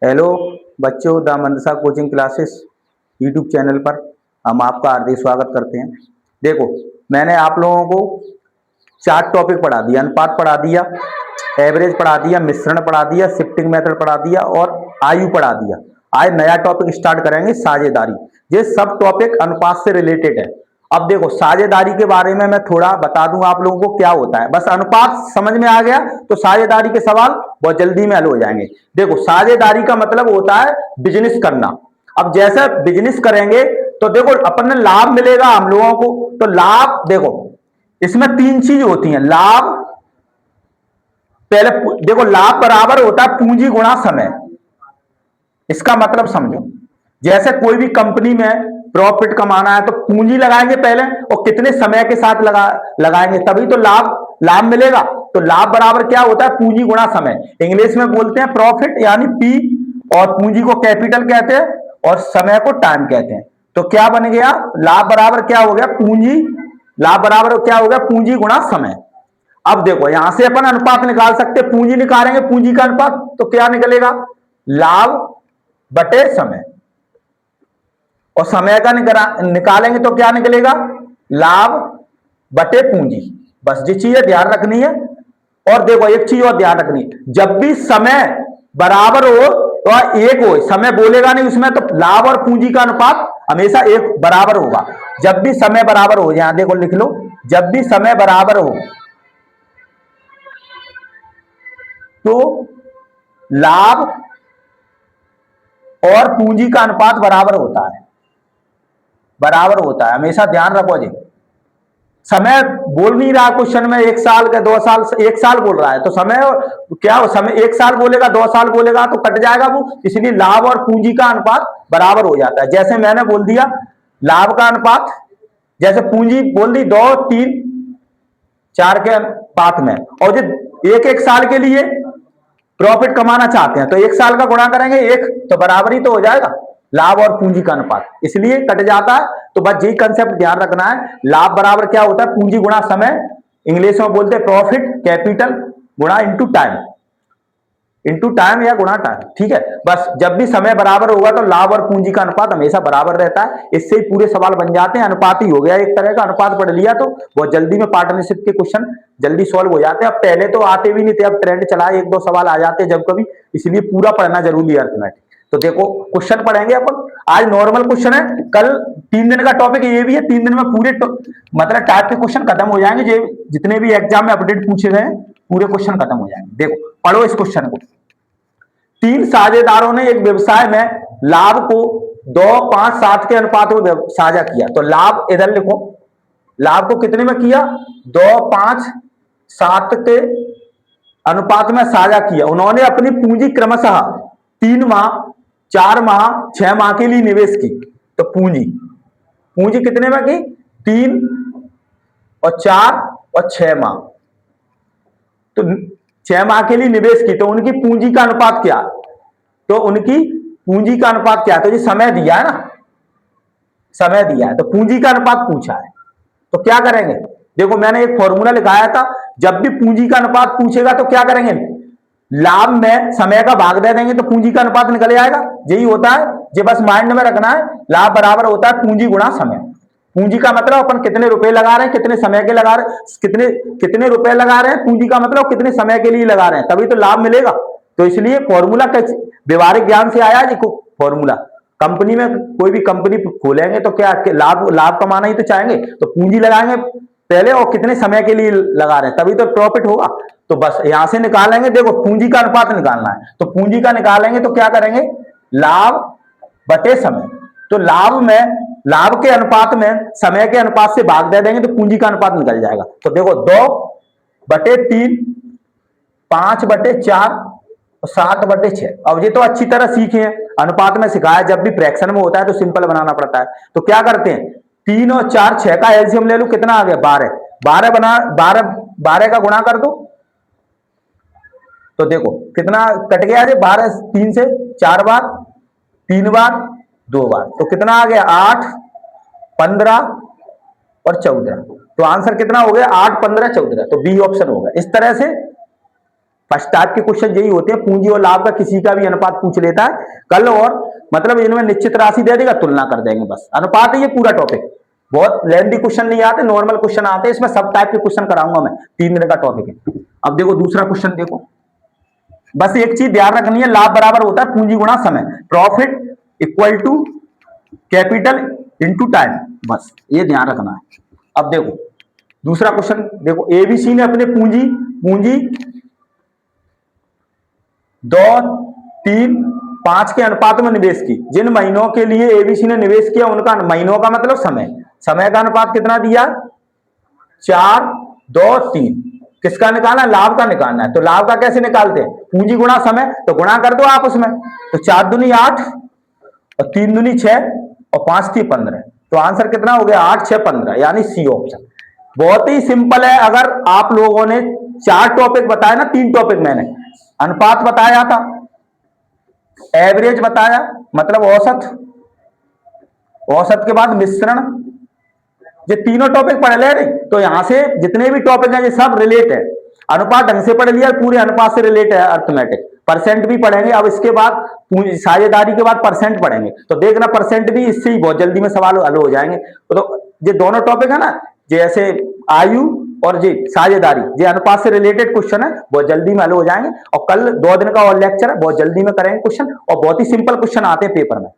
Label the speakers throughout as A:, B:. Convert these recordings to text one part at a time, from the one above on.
A: Hello बच्चों, the Mandsa coaching classes YouTube channel पर हम आपका हार्दिक स्वागत करते हैं। देखो, मैंने आप लोगों को 4 टॉपिक पढ़ा दिया। अनुपात पढ़ा दिया, एवरेज पढ़ा दिया, मिश्रण पढ़ा दिया, शिफ्टिंग मेथड पढ़ा दिया और आयु पढ़ा दिया। आज नया टॉपिक स्टार्ट करेंगे, साझेदारी। ये सब टॉपिक अनुपात से रिलेटेड है। अब देखो, साझेदारी के बारे में मैं थोड़ा बता दूं आप लोगों को क्या होता है। बस अनुपात समझ में आ गया तो साझेदारी के सवाल बहुत जल्दी में हल हो जाएंगे। देखो, साझेदारी का मतलब होता है बिजनेस करना। अब जैसे बिजनेस करेंगे तो देखो, अपन ने लाभ मिलेगा हम लोगों को। तो लाभ देखो, इसमें 3 चीज होती हैं। लाभ, पहले देखो, लाभ बराबर होता है पूंजी गुणा समय। इसका मतलब समझो, जैसे कोई भी कंपनी में प्रॉफिट कमाना है तो पूंजी लगाएंगे पहले, और कितने समय के साथ लगाएंगे, तभी तो लाभ लाभ मिलेगा। तो लाभ बराबर क्या होता है? पूंजी गुणा समय। इंग्लिश में बोलते हैं प्रॉफिट यानी पी, और पूंजी को कैपिटल कहते हैं और समय को टाइम कहते हैं। तो क्या बन गया? लाभ बराबर क्या हो गया? पूंजी। लाभ बराबर क्या हो गया? पूंजी गुणा समय। अब देखो, यहां से अपन अनुपात निकाल सकते, पूंजी निकालेंगे, पूंजी का अनुपात तो क्या निकलेगा? लाभ बटे समय। और समय का निकालेंगे तो क्या निकलेगा? लाभ बटे पूंजी। बस ये चीजें ध्यान रखनी है। और देखो, एक चीज और ध्यान रखनी, जब भी समय बराबर हो तो एक हो, समय बोलेगा नहीं उसमें, तो लाभ और पूंजी का अनुपात हमेशा एक बराबर होगा। जब भी समय बराबर हो, यहां देखो लिख लो, जब भी समय बराबर हो तो लाभ और पूंजी का अनुपात बराबर होता है। बराबर होता है, हमेशा ध्यान रखो जी। समय बोल नहीं रहा क्वेश्चन में 1 साल का, 2 साल, 1 साल बोल रहा है तो समय क्या हो? समय 1 साल बोलेगा, 2 साल बोलेगा तो कट जाएगा वो। इसलिए लाभ और पूंजी का अनुपात बराबर हो जाता है। जैसे मैंने बोल दिया लाभ का अनुपात, जैसे पूंजी बोल दी 2, 3, 4 के अनुपात में, और जो 1-1 साल के लिए प्रॉफिट कमाना चाहते हैं तो 1 साल का गुणा करेंगे, एक तो बराबर ही तो हो जाएगा लाभ और पूंजी का अनुपात, इसलिए कट जाता है। तो बस यही कंसेप्ट ध्यान रखना है। लाभ बराबर क्या होता है? पूंजी गुणा समय। इंग्लिश में बोलते हैं प्रॉफिट कैपिटल गुणा इनटू टाइम, इनटू टाइम या गुणा टाइम। ठीक है, बस जब भी समय बराबर होगा तो लाभ और पूंजी का अनुपात हमेशा बराबर रहता है। इससे ही पूरे सवाल बन जाते हैं। अनुपात ही हो गया एक तरह का। अनुपात पढ़ लिया तो बहुत जल्दी में पार्टनरशिप के क्वेश्चन जल्दी सॉल्व हो जाते हैं। अब पहले तो आते भी नहीं थे, अब ट्रेंड चला है, 1-2 सवाल आ जाते हैं जब कभी, इसलिए पूरा पढ़ना जरूरी है अर्थमेटिक। तो देखो, क्वेश्चन पढ़ेंगे अपन। आज नॉर्मल क्वेश्चन है, कल 3 दिन का टॉपिक ये भी है। 3 दिन में पूरे मतलब टाइप के क्वेश्चन खत्म हो जाएंगे। जितने भी एग्जाम में अपडेट पूछे गए पूरे क्वेश्चन खत्म हो जाएंगे। देखो, पढ़ो इस क्वेश्चन को। 3 साझेदारों ने एक व्यवसाय में लाभ को 2, 5, 7 के अनुपात में साझा किया। तो लाभ इधर लिखो, लाभ को कितने में किया? 2, 5, 7 के अनुपात में साझा किया। उन्होंने अपनी पूंजी क्रमशः 3 माह, 4 माह, 6 माह के लिए निवेश की। तो पूंजी पूंजी कितने में की? 3 और 4 और 6 माह। तो 6 माह के लिए निवेश की, तो उनकी पूंजी का अनुपात क्या? तो उनकी पूंजी का अनुपात क्या है? तो ये समय दिया है ना, समय दिया है तो पूंजी का अनुपात पूछा है। तो क्या करेंगे? देखो, मैंने एक फॉर्मूला लिखाया था, जब भी पूंजी का अनुपात पूछेगा तो क्या करेंगे? लाभ में समय का भाग दे देंगे तो पूंजी का अनुपात निकल जाएगा। यही होता है, ये बस माइंड में रखना है। लाभ बराबर होता है पूंजी गुणा समय। पूंजी का मतलब अपन कितने रुपए लगा रहे हैं, कितने समय के लगा रहे हैं, कितने कितने रुपए लगा रहे हैं। पूंजी का मतलब कितने समय के लिए लगा रहे हैं, तभी तो लाभ मिलेगा। तो इसलिए फॉर्मूला व्यवहारिक ज्ञान से आया जी फॉर्मूला। कंपनी में कोई भी कंपनी खोलेंगे तो क्या लाभ लाभ कमाना ही तो चाहेंगे, तो पूंजी लगाएंगे पहले और कितने समय के लिए लगा रहे हैं, तभी तो प्रॉफिट होगा। तो बस यहां से निकालेंगे। देखो, पूंजी का अनुपात निकालना है तो पूंजी का निकालेंगे तो क्या करेंगे? लाभ बटे समय। तो लाभ के अनुपात में समय के अनुपात से भाग दे देंगे तो पूंजी का अनुपात निकल जाएगा। तो देखो, 2/3, 5/4 और 7/6। अब ये तो अच्छी तरह सीखे हैं, अनुपात में सिखाया। जब भी फ्रैक्शन में होता है तो सिंपल बनाना पड़ता है। तो क्या करते हैं? 3 और 4, 6 का एलसीएम ले लो, कितना आ गया? 12। 12 का गुणा कर दो तो देखो कितना कट गया। 12 3 से 4 बार, 3 बार, 2 बार, तो कितना आ गया? 8, 15 और 14। तो आंसर कितना हो गया? 8, 15, 14। तो बी ऑप्शन होगा। इस तरह से फर्स्ट टाइप के क्वेश्चन यही होते हैं, पूंजी और लाभ का किसी का भी अनुपात पूछ लेता है कल, और मतलब इनमें निश्चित राशि दे देगा, तुलना कर देंगे, बस अनुपात है ये पूरा टॉपिक। बहुत लेंथी क्वेश्चन नहीं आते, नॉर्मल क्वेश्चन आते हैं, इसमें सब टाइप के क्वेश्चन कराऊंगा मैं, 3 दिन का टॉपिक है। अब देखो दूसरा क्वेश्चन देखो, बस एक चीज ध्यान रखनी है, लाभ बराबर होता है पूंजी गुणा समय, profit equal to capital into time, बस ये ध्यान रखना है। अब देखो दूसरा क्वेश्चन देखो, एबीसी ने अपने पूंजी पूंजी 2, 3, 5 के अनुपात में निवेश की। जिन महीनों के लिए एबीसी ने निवेश किया उनका, महीनों का मतलब समय का अनुपात कितना दिया, 4, 2, 3। किसका निकालना है, लाभ का निकालना है। तो लाभ का कैसे निकालते हैं, पूंजी गुणा समय, तो गुणा कर दो आप उसमें, तो 4 दूनी 8 और 3 दूनी 6 और 5 थी 15, तो आंसर कितना हो गया, 8, 6, 15, यानी सी ऑप्शन। बहुत ही सिंपल है। अगर आप लोगों ने 4 टॉपिक बताया ना, 3 टॉपिक मैंने अनुपात बताया था, एवरेज बताया मतलब औसत, औसत के बाद मिश्रण, ये तीनों टॉपिक पढ़ ले रहे, तो यहां से जितने भी टॉपिक हैं ये सब रिलेट है। अनुपात ढंग से पढ़ लिया, पूरे अनुपात से रिलेट है अर्थमेटिक। परसेंट भी पढ़ेंगे, अब इसके बाद साझेदारी के बाद परसेंट पढ़ेंगे, तो देखना परसेंट भी इससे ही बहुत जल्दी में सवाल हल हो जाएंगे। तो ये दोनों टॉपिक है ना, जैसे आयु और जी साझेदारी, ये अनुपात से रिलेटेड क्वेश्चन है, बहुत जल्दी में हल हो जाएंगे। और कल 2 दिन का और लेक्चर है, बहुत जल्दी में करेंगे क्वेश्चन, और बहुत ही सिंपल क्वेश्चन आते हैं पेपर में।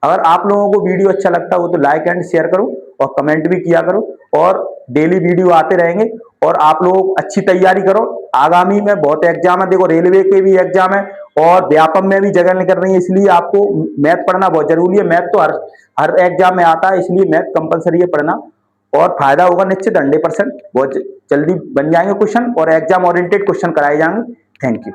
A: अगर आप लोगों को वीडियो अच्छा लगता हो तो लाइक एंड शेयर करो और कमेंट भी किया करो, और डेली वीडियो आते रहेंगे। और आप लोग अच्छी तैयारी करो, आगामी में बहुत एग्जाम है, देखो रेलवे के भी एग्जाम है और व्यापम में भी जगह निकल रही है, इसलिए आपको मैथ पढ़ना बहुत जरूरी है। मैथ तो हर एग्जाम में आता है, इसलिए मैथ कंपलसरी है पढ़ना, और फायदा होगा निश्चित 100%। बहुत जल्दी बन जाएंगे क्वेश्चन और एग्जाम ओरिएंटेड क्वेश्चन कराए जाएंगे। Thank you.